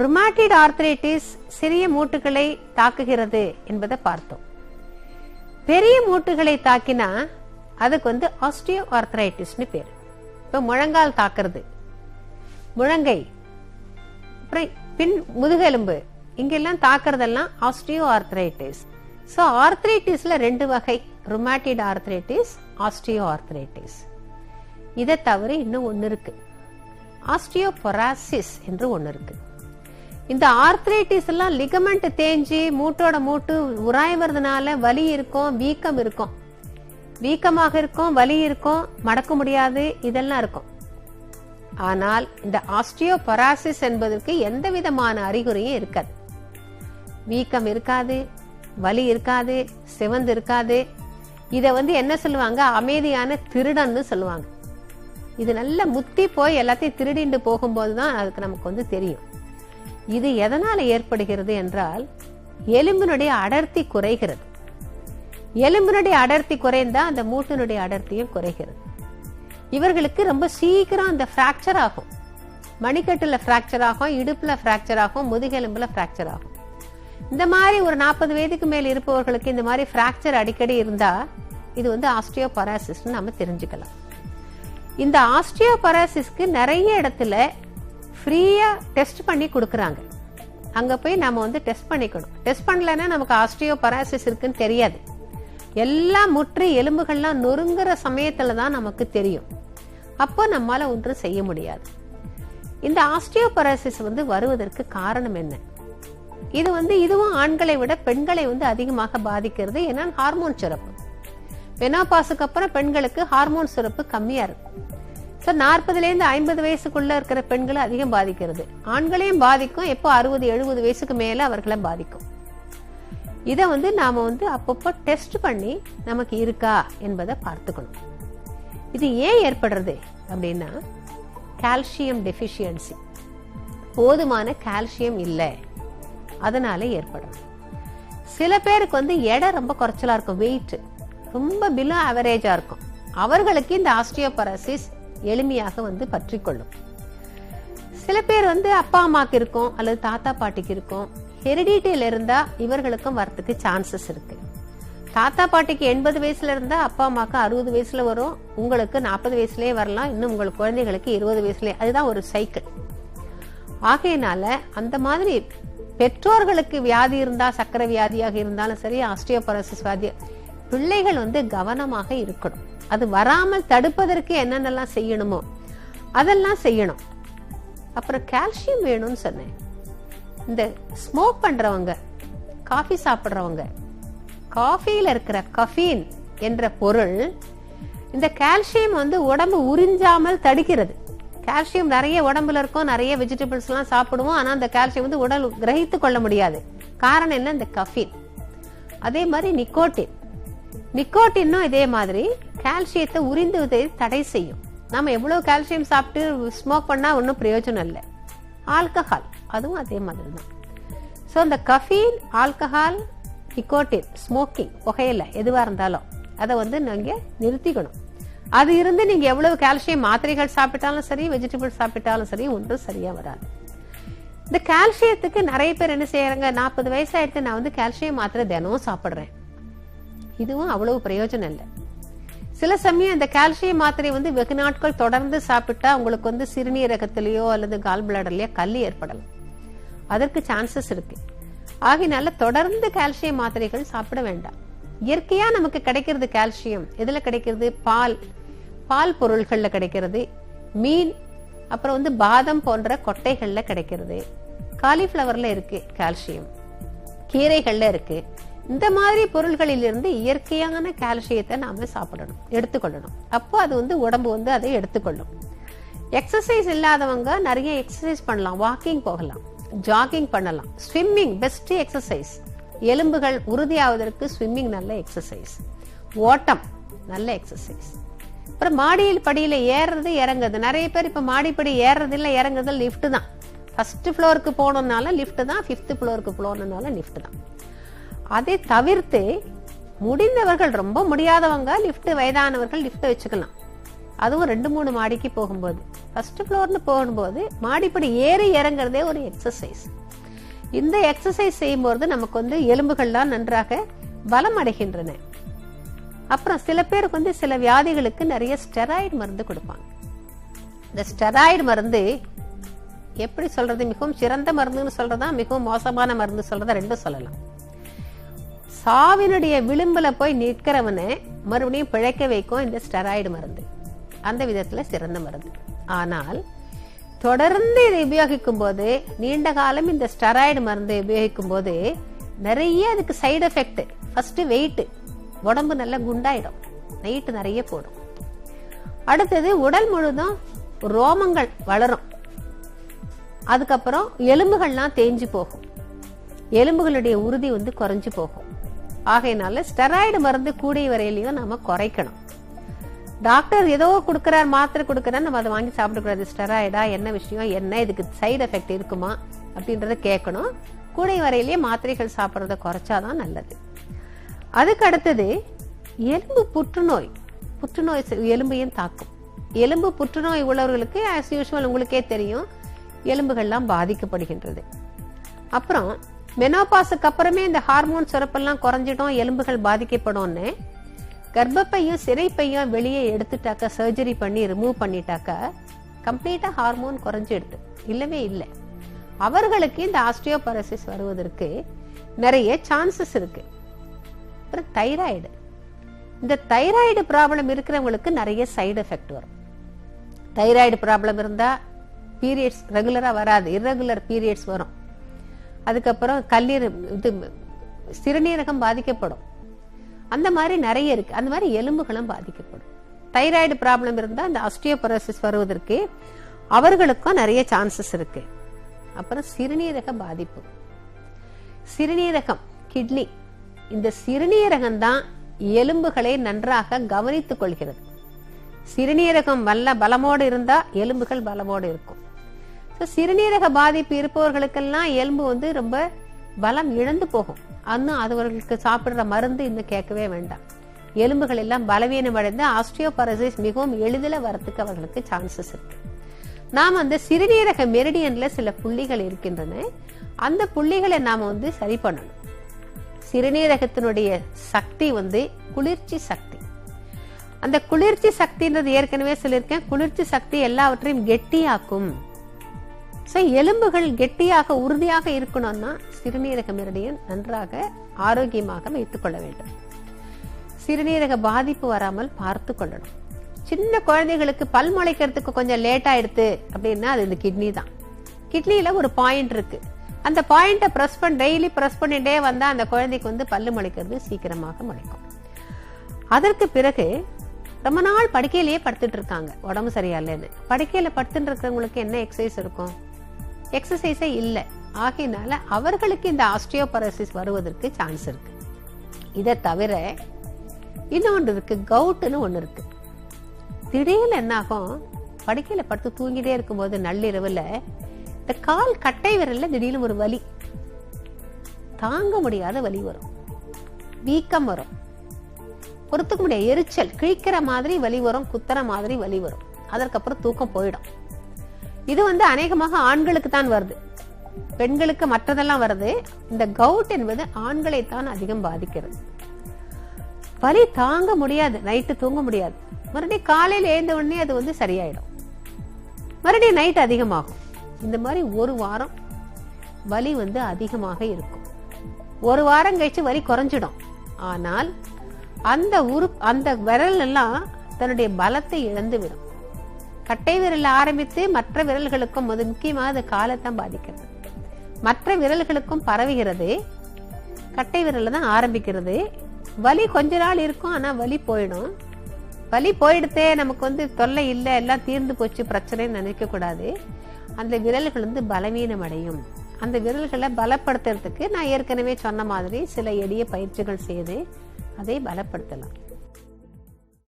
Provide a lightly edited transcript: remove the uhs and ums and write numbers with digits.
ருமாட்டிட் arthritis சிறிய மூட்டுகளை தாக்குகிறது என்பதை பார்த்தோம். பெரிய மூட்டுகளை தாக்கினா அதுக்கு ஆஸ்டியோ ஆர்த்ரைட்டிஸ்னு பேரு. இப்ப முழங்கால் தாக்குறது, முழங்கை, அப்புறம் பின் முதுகெலும்பு, இங்கெல்லாம் தாக்குறதெல்லாம் ஆஸ்டியோ ஆர்த்ரைட்டிஸ். சோ ஆர்த்ரைட்டிஸ்ல 2 வகை, ருமாட்டிட் ஆர்த்ரைட்டிஸ், ஆஸ்டியோ ஆர்த்ரைட்டிஸ். இதை தவிர இன்னும் ஒன்னு இருக்கு, ஆஸ்டியோபொராசிஸ் என்று ஒன்னு இருக்கு. இந்த ஆர்த்ரைட்டிஸ் எல்லாம் லிகமெண்ட் தேஞ்சி மூட்டோட மூட்டு உராய்வதுனால வலி இருக்கும், வீக்கம் இருக்கும், வீக்கமாக இருக்கும், வலி இருக்கும், மடக்க முடியாது, இதெல்லாம் இருக்கும். ஆனால் இந்த ஆஸ்டியோபொராசிஸ் என்பதற்கு எந்த விதமான அறிகுறியும் இருக்காது. வீக்கம் இருக்காது, வலி இருக்காது, சிவந்து இருக்காது. இத என்ன சொல்லுவாங்க, அமைதியான திருடன்னு சொல்லுவாங்க. இது நல்ல முத்தி போய் எல்லாத்தையும் திருடிண்டு போகும்போதுதான் அதுக்கு நமக்கு தெரியும். இது எதனால ஏற்படுகிறது என்றால், எலும்பினுடைய அடர்த்தி குறைகிறது. எலும்பினுடைய அடர்த்தி குறைந்தா அந்த மூட்டினுடைய அடர்த்தியும் குறைகிறது. இவர்களுக்கு ரொம்ப சீக்கிரம் அந்த பிராக்சர் ஆகும். மணிக்கட்டுல பிராக்சர் ஆகும், இடுப்புல பிராக்சர் ஆகும், முதுகெலும்புல பிராக்சர் ஆகும். இந்த மாதிரி ஒரு 40 வயதுக்கு மேல் இருப்பவர்களுக்கு இந்த மாதிரி பிராக்சர் அடிக்கடி இருந்தா இது ஆஸ்டியோபொராசிஸ் நம்ம தெரிஞ்சுக்கலாம். இந்த ஆஸ்டியோபொராசிஸ்க்கு நிறைய இடத்துல ஃப்ரீயா டெஸ்ட் பண்ணி கொடுக்கறாங்க. அங்க போய் நாம டெஸ்ட் பண்ணிக்கணும். டெஸ்ட் பண்ணலன்னா நமக்கு ஆஸ்டியோபொராசிஸ் இருக்குன்னு தெரியாது. எல்லாம் முற்றி எலும்புகள்லாம் நொறுங்குற சமயத்துல தான் நமக்கு தெரியும். அப்போ நம்மால ஒன்றும் செய்ய முடியாது. இந்த ஆஸ்டியோபொராசிஸ் வருவதற்கு காரணம் என்ன? இது இதுவும் ஆண்களை விட பெண்களை அதிகமாக பாதிக்கிறது. ஏன்னா ஹார்மோன் சுரப்பு, மெனோபாஸுக்கு அப்புறம் பெண்களுக்கு ஹார்மோன் சுரப்பு கம்மியா இருக்கு. 40 to 50 வயசுக்குள்ள இருக்கிற பெண்களை அதிகம் பாதிக்கிறது. ஆண்களையும் பாதிக்கும். எப்போ 60-70 வயசுக்கு மேல அவர்களை பாதிக்கும். இத நாம அப்பப்போ டெஸ்ட் பண்ணி நமக்கு இருக்கா என்பதை பார்த்துக்கணும். இது ஏன் ஏற்படுறது அப்படின்னா, கால்சியம் டெபிஷியன்சி, போதுமான கால்சியம் இல்லை, அதனால ஏற்படும். சில பேருக்கு எடை ரொம்ப குறைச்சலா இருக்கும், வெயிட் ரொம்ப பிலோ ஆவரேஜா இருக்கும். அவர்களுக்கு இந்த ஆஸ்டியோபொராசிஸ் எளிமையாக பற்றிக்கொள்ளும். சில பேர் அப்பா அம்மாக்கு இருக்கும் அல்லது தாத்தா பாட்டிக்கு இருக்கும். ஹெரிடிட்டியில இருந்தா இவர்களுக்கும் வரத்துக்கு சான்சஸ் இருக்கு. தாத்தா பாட்டிக்கு 80 வயசுல இருந்தா அப்பா அம்மாக்கு 60 வயசுல வரும். உங்களுக்கு 40 வயசுலயே வரலாம். இன்னும் உங்கள் குழந்தைகளுக்கு 20 வயசுலயே. அதுதான் ஒரு சைக்கிள். ஆகையினால அந்த மாதிரி பெற்றோர்களுக்கு வியாதி இருந்தா, சக்கரை வியாதியாக இருந்தாலும் சரி, ஆஸ்டியோபொராசிஸ் வியாதி, பிள்ளைகள் கவனமாக இருக்கணும். அது வராமல் தடுப்பதற்கு என்னென்னலாம் செய்யணுமோ அதெல்லாம் செய்யணும். அப்புறம் கால்சியம் வேணும்னு சொன்னேன். இந்த ஸ்மோக் பண்றவங்க, காஃபி சாப்பிடுறவங்க, காஃபியில இருக்கிற கஃபீன் என்ற பொருள் இந்த கால்சியம் உடம்பு உறிஞ்சாமல் தடுக்கிறது. கால்சியம் நிறைய உடம்புல இருக்கும், நிறைய வெஜிடபிள்ஸ் எல்லாம் சாப்பிடுவோம். ஆனா அந்த கால்சியம் உடல் கிரகித்து கொள்ள முடியாது. காரணம் என்ன? இந்த கஃபீன். அதே மாதிரி நிக்கோட்டினும் இதே மாதிரி கால்சியத்தை உறிந்துவதை தடை செய்யும். நம்ம எவ்வளவு கால்சியம் சாப்பிட்டு ஸ்மோக் பண்ணா ஒன்னும் பிரயோஜனம் இல்லை. ஆல்கஹால் அதுவும் அதே மாதிரி தான். சோ இந்த கஃபீன், ஆல்கஹால், நிக்கோட்டின், ஸ்மோக்கிங், புகையில எதுவா இருந்தாலும் அதை நீங்க நிறுத்திக்கணும். அது இருந்து நீங்க எவ்வளவு கால்சியம் மாத்திரைகள் சாப்பிட்டாலும் சரி, வெஜிடபிள் சாப்பிட்டாலும் சரி, ஒன்றும் சரியா வராது. இந்த கால்சியத்துக்கு நிறைய பேர் என்ன செய்யறாங்க, 40 வயசாயிட்டு நான் கால்சியம் மாத்திரை தினமும் சாப்பிடுறேன். இதுவும் அவ்வளவு பிரயோஜனம் இல்லை. சில சமயம் இந்த கால்சியம் மாத்திரை வெகு நாட்கள் தொடர்ந்து சாப்பிட்டா உங்களுக்கு சிறுநீரகத்திலேயோ அல்லது கால் பிளாடர்லயோ கல்லு ஏற்படலாம். அதற்கு சான்சஸ் இருக்கு. ஆகினால தொடர்ந்து கால்சியம் மாத்திரைகள் சாப்பிட வேண்டாம். இயற்கையா நமக்கு கிடைக்கிறது கால்சியம். எதுல கிடைக்கிறது? பால் பொருள்கள்ல கிடைக்கிறது, மீன், அப்புறம் பாதம் போன்ற கொட்டைகள்ல கிடைக்கிறது, காலிஃபிளவர்ல இருக்கு கால்சியம், கீரைகள்ல இருக்கு. இந்த மாதிரி பொருள்களில் இருந்து இயற்கையான கால்சியத்தை நாம சாப்பிடணும், எடுத்துக்கொள்ளணும். அப்போ அது உடம்பு அதை எடுத்துக்கொள்ளும். எக்ஸசைஸ் இல்லாதவங்க நிறைய எக்ஸசைஸ் பண்ணலாம். வாக்கிங் போகலாம், ஜாகிங் பண்ணலாம். Swimming best exercise. எலும்புகள் உறுதியாவதற்கு ஸ்விம்மிங் நல்ல எக்ஸசைஸ். ஓட்டம் நல்ல எக்ஸசைஸ். அப்புறம் மாடியில் படியில ஏறது இறங்குறது. நிறைய பேர் இப்ப மாடிப்படி ஏறது இல்ல, இறங்குறது லிப்ட் தான். ஃபர்ஸ்ட் ஃப்ளோருக்கு போகணும்னால லிப்ட் தான், 5th ஃப்ளோருக்கு போகணும்னால லிப்ட் தான். அதை தவிர்த்து முடிந்தவர்கள், ரொம்ப முடியாதவங்க லிப்ட், வயதானவர்கள் லிப்ட் வச்சுக்கலாம். அதுவும் 2-3 மாடிக்கு போகும்போது. ஃபர்ஸ்ட் ஃப்ளோர்னு போகும்போது மாடிப்படி ஏறி இறங்குறதே ஒரு எக்ஸசைஸ். இந்த எக்ஸசைஸ் செய்யும்போது நமக்கு வந்து எலும்புகள்லாம் நன்றாக பலம் அடைகின்றன. அப்புறம் சில பேருக்கு வந்து சில வியாதிகளுக்கு நிறைய ஸ்டெராய்டு மருந்து கொடுப்பாங்க. இந்த ஸ்டெராய்டு மருந்து எப்படி சொல்றது, மிகவும் சிறந்த மருந்துன்னு சொல்றதா மிகவும் மோசமான மருந்து சொல்றதா ரெண்டும் சொல்லலாம். சாவினுடைய விளிம்புல போய் நிற்கிறவனை மறுபடியும் பிழைக்க வைக்கும் இந்த ஸ்டெராய்டு மருந்து. அந்த விதத்துல சிறந்த மருந்து. ஆனால் தொடர்ந்து இதை உபயோகிக்கும் போது, நீண்ட காலம் இந்த ஸ்டெராய்டு மருந்து உபயோகிக்கும் போது நிறைய அதுக்கு சைடு எஃபெக்ட். ஃபர்ஸ்ட் வெயிட், உடம்பு நல்லா குண்டாயிடும், வெயிட் நிறைய போடும். அடுத்தது உடல் முழுதும் ரோமங்கள் வளரும். அதுக்கப்புறம் எலும்புகள்லாம் தேஞ்சு போகும், எலும்புகளுடைய உறுதி வந்து குறைஞ்சு போகும். ஆகையினால ஸ்டெராய்டு மருந்து கூடிய வரையிலையும் நம்ம குறைக்கணும். டாக்டர் ஏதோ கொடுக்கிறார், மாத்திரை கொடுக்கிறார், நம்ம அதை வாங்கி சாப்பிடக்கூடாது. ஸ்டெராய்டா, என்ன விஷயம், என்ன இதுக்கு சைடு எஃபெக்ட் இருக்குமா அப்படின்றத கேட்கணும். கூடிய வரையிலேயே மாத்திரைகள் சாப்பிட்றத குறைச்சாதான் நல்லது. அதுக்கு அடுத்தது எலும்பு புற்றுநோய். புற்றுநோய் எலும்பையும் தாக்கும். எலும்பு புற்றுநோய் உள்ளவர்களுக்கு ஆஸ் யூசுவல் உங்களுக்கே தெரியும், எலும்புகள்லாம் பாதிக்கப்படுகின்றது. அப்புறம் மெனோபாஸுக்கு அப்புறமே இந்த ஹார்மோன் சுரப்பெல்லாம் குறைஞ்சிடும், எலும்புகள் பாதிக்கப்படும்னு கர்ப்பப்பையும் சிரைப்பையும் வெளியே எடுத்துட்டாக்கா, சர்ஜரி பண்ணி ரிமூவ் பண்ணிட்டாக்கா கம்ப்ளீட்டா ஹார்மோன் குறைஞ்சு எடுத்து இல்லவே இல்லை. அவர்களுக்கு இந்த ஆஸ்டியோபரோசிஸ் வருவதற்கு நிறைய சான்சஸ் இருக்கு. அப்புறம் தைராய்டு. இந்த தைராய்டு ப்ராப்ளம் இருக்கிறவங்களுக்கு நிறைய சைடு எஃபெக்ட் வரும். தைராய்டு ப்ராப்ளம் இருந்தா பீரியட்ஸ் ரெகுலரா வராது, இர்ரெகுலர் பீரியட்ஸ் வரும். அதுக்கப்புறம் சிறுநீரகம் பாதிக்கப்படும். அந்த மாதிரி நிறைய இருக்கு. அந்த மாதிரி எலும்புகளும் பாதிக்கப்படும். தைராய்டு ப்ராப்ளம் இருந்தா இந்த ஆஸ்டியோபரோசிஸ் வருவதற்கு அவர்களுக்கும் நிறைய சான்சஸ் இருக்கு. அப்புறம் சிறுநீரக பாதிப்பு. சிறுநீரகம், கிட்னி. இந்த சிறுநீரகம் தான் எலும்புகளை நன்றாக கவனித்துக் கொள்கிறது. சிறுநீரகம் வல்ல பலமோடு இருந்தா எலும்புகள் பலமோடு இருக்கும். சிறுநீரக பாதிப்பு இருப்பவர்களுக்கெல்லாம் எலும்பு வந்து ரொம்ப பலம் இழந்து போகும். இன்னும் அவர்களுக்கு சாப்பிடுற மருந்து இன்னும் கேட்கவே வேண்டாம். எலும்புகள் எல்லாம் பலவீனம் அடைந்து ஆஸ்டியோபரோசிஸ் மிகவும் எளிதில் வரத்துக்கு அவர்களுக்கு சான்சஸ் இருக்கு. நாம் அந்த சிறுநீரக மெரிடியன்ல சில புள்ளிகள் இருக்கின்றன. அந்த புள்ளிகளை நாம வந்து சரி பண்ணணும். சிறுநீரகத்தினுடைய சக்தி வந்து குளிர்ச்சி சக்தி. அந்த குளிர்ச்சி சக்தின்றது ஏற்கனவே சொல்லியிருக்கேன். குளிர்ச்சி சக்தி எல்லாவற்றையும் கெட்டியாக்கும். எலும்புகள் கெட்டியாக உறுதியாக இருக்கணும்னா சிறுநீரக மெரிடியன் நன்றாக ஆரோக்கியமாக வைத்துக் கொள்ள வேண்டும். சிறுநீரக பாதிப்பு வராமல் பார்த்து கொள்ளணும். சின்ன குழந்தைகளுக்கு பல் முளைக்கிறதுக்கு கொஞ்சம் லேட் ஆயிடுது அப்படின்னா அது இந்த கிட்னி தான். கிட்னில ஒரு பாயிண்ட் இருக்கு. அந்த பாயிண்ட டெய்லி பிரஸ் பண்ணிட்டே வந்தா அந்த குழந்தைக்கு வந்து பல்லு முளைக்கிறது சீக்கிரமாக முளைக்கும். அதற்கு பிறகு ரொம்ப நாள் படுக்கையிலேயே படுத்துட்டு இருக்காங்க, உடம்பு சரியா இல்லைன்னு. படுக்கையில படுத்துட்டு இருக்கிறவங்களுக்கு என்ன எக்ஸசைஸ் இருக்கும்? எக்ஸசைஸே இல்லை. ஆகையினால அவர்களுக்கு இந்த ஆஸ்டியோபரோசிஸ் வருவதற்கு சான்ஸ் இருக்கு. இதை தவிர இன்னொன்று இருக்கு, கவுட்னு ஒண்ணு இருக்கு. திடீர்னு என்ன ஆகும், படுக்கையில படுத்து தூங்கிட்டே இருக்கும்போது நள்ளிரவுல இந்த கால் கட்டை விரல்ல திடீர்னு ஒரு வலி, தாங்க முடியாத வலி வரும், வீக்கம் வரும், பொறுத்துக்க முடியாது, எரிச்சல், கிழிக்கிற மாதிரி வலி வரும், குத்துற மாதிரி வலி வரும். அதற்கப்புறம் தூக்கம் போயிடும். இது வந்து அநேகமாக ஆண்களுக்கு தான் வருது, பெண்களுக்கு மற்றதெல்லாம் வருது. இந்த கவுட் என்பது ஆண்களை தான் அதிகம் பாதிக்கிறது. வலி தாங்க முடியாது, நைட்டு தூங்க முடியாது, மறுபடியும் காலையில் எழுந்த உடனே அது வந்து சரியாயிடும், மறுபடியும் நைட் அதிகமாகும். இந்த மாதிரி ஒரு வாரம் வலி வந்து அதிகமாக இருக்கும். ஒரு வாரம் கழிச்சு வலி குறைஞ்சிடும். ஆனால் அந்த விரல் எல்லாம் தன்னுடைய பலத்தை இழந்து விடும். கட்டை விரல் ஆரம்பித்து மற்ற விரல்களுக்கும், அது முக்கியமாக அது காலைத்தான் பாதிக்கிறது, மற்ற விரல்களுக்கும் பரவுகிறது. கட்டை விரல்ல தான் ஆரம்பிக்கிறது. வலி கொஞ்ச நாள் இருக்கும், ஆனா வலி போயிடும். வலி போயிடுத்தே நமக்கு வந்து தொல்லை இல்லை, எல்லாம் தீர்ந்து போச்சு பிரச்சனைன்னு நினைக்க கூடாது. அந்த விரல்கள் வந்து பலவீனம் அடையும். அந்த விரல்களை பலப்படுத்துறதுக்கு நான் ஏற்கனவே சொன்ன மாதிரி சில எளிய பயிற்சிகள் செய்து அதை பலப்படுத்தலாம்.